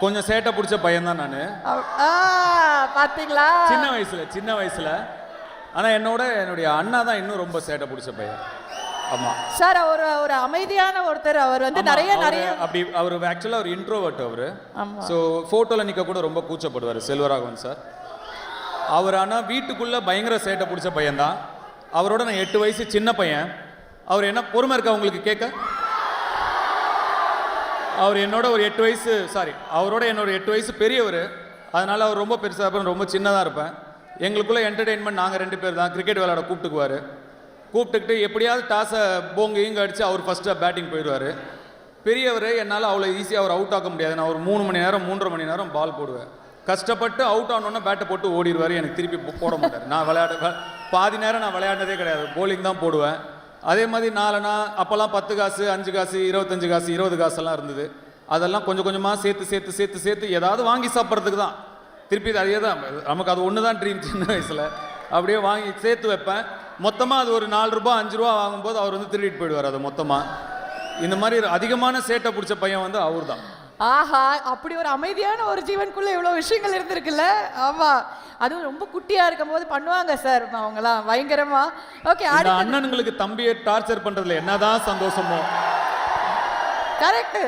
கொஞ்சம் சேட்டை பிடிச்ச பையன் தான் நான். பாத்தீங்களா? சின்ன வயசுல. ஆனா என்னுடைய அண்ணா தான் இன்னும் ரொம்ப சேட்டை பிடிச்ச பையன். ஆமா சார், ஒரு அமைதியான ஒருத்தர். அவர் வந்து நிறைய அப்படி அவர் ஆக்சுவலா ஒரு இன்ட்ரோவர்ட் அவரு. ஸோ போட்டோல நிக்க கூட ரொம்ப கூச்சப்படுவார் செல்வராகவன் சார். அவர் ஆனா வீட்டுக்குள்ள பயங்கர சேட்டை பிடிச்ச பையன் தான். அவரோட நான் 8 வயசு சின்ன பையன். அவர் என்ன பொறுமை இருக்கா உங்களுக்கு கேட்க? அவர் என்னோட ஒரு 8 வயசு அவரோட என்னோட 8 வயசு பெரியவர். அதனால அவர் ரொம்ப பெருசாக இருப்பேன், ரொம்ப சின்னதாக இருப்பேன். எங்களுக்குள்ள என்டர்டெயின்மெண்ட் நாங்கள் 2 பேர் தான். கிரிக்கெட் விளையாட கூப்பிட்டுக்கிட்டு எப்படியாவது டாஸை போங்க அடித்து அவர் ஃபஸ்ட்டு பேட்டிங் போயிடுவார். பெரியவர் என்னால் அவ்வளோ ஈஸியாக அவர் அவுட் ஆக்க முடியாது. நான் ஒரு 3 மணி நேரம் 3.5 மணி நேரம் பால் போடுவேன். கஷ்டப்பட்டு அவுட் ஆனோன்னா பேட்டை போட்டு ஓடிடுவார். எனக்கு திருப்பி போட மாட்டார். நான் பாதி நேரம் நான் விளையாடினதே கிடையாது, போலிங் தான் போடுவேன். அதே மாதிரி நாலனா அப்போல்லாம் 10 காசு 5 காசு 25 காசு 20 காசெல்லாம் இருந்தது. அதெல்லாம் கொஞ்சம் கொஞ்சமாக சேர்த்து ஏதாவது வாங்கி சாப்பிட்றதுக்கு தான். திருப்பி அதே தான் நமக்கு. அது ஒன்று தான் ட்ரீம் சின்ன வயசில். அப்படியே வாங்கி சேர்த்து வைப்பேன். மொத்தமாக அது ஒரு 4 ரூபா 5 ரூபா வாங்கும்போது அவர் வந்து திருடிட்டு போயிடுவார் அதை மொத்தமாக. இந்த மாதிரி அதிகமான சேட்டை பிடிச்ச பையன் வந்து அவர் தான். ஆஹா, அப்படி ஒரு அமைதியான ஒரு ஜீவனுக்குள்ள இவ்வளோ விஷயங்கள் இருந்திருக்குல்ல. ஆமா, அதுவும் ரொம்ப குட்டியா இருக்கும் போது பண்ணுவாங்க சார் அவங்கலாம் பயங்கரமா. ஓகே, அண்ணனுங்களுக்கு தம்பியை டார்ச்சர் பண்றதுல என்னதான் சந்தோஷமோ. கரெக்ட்.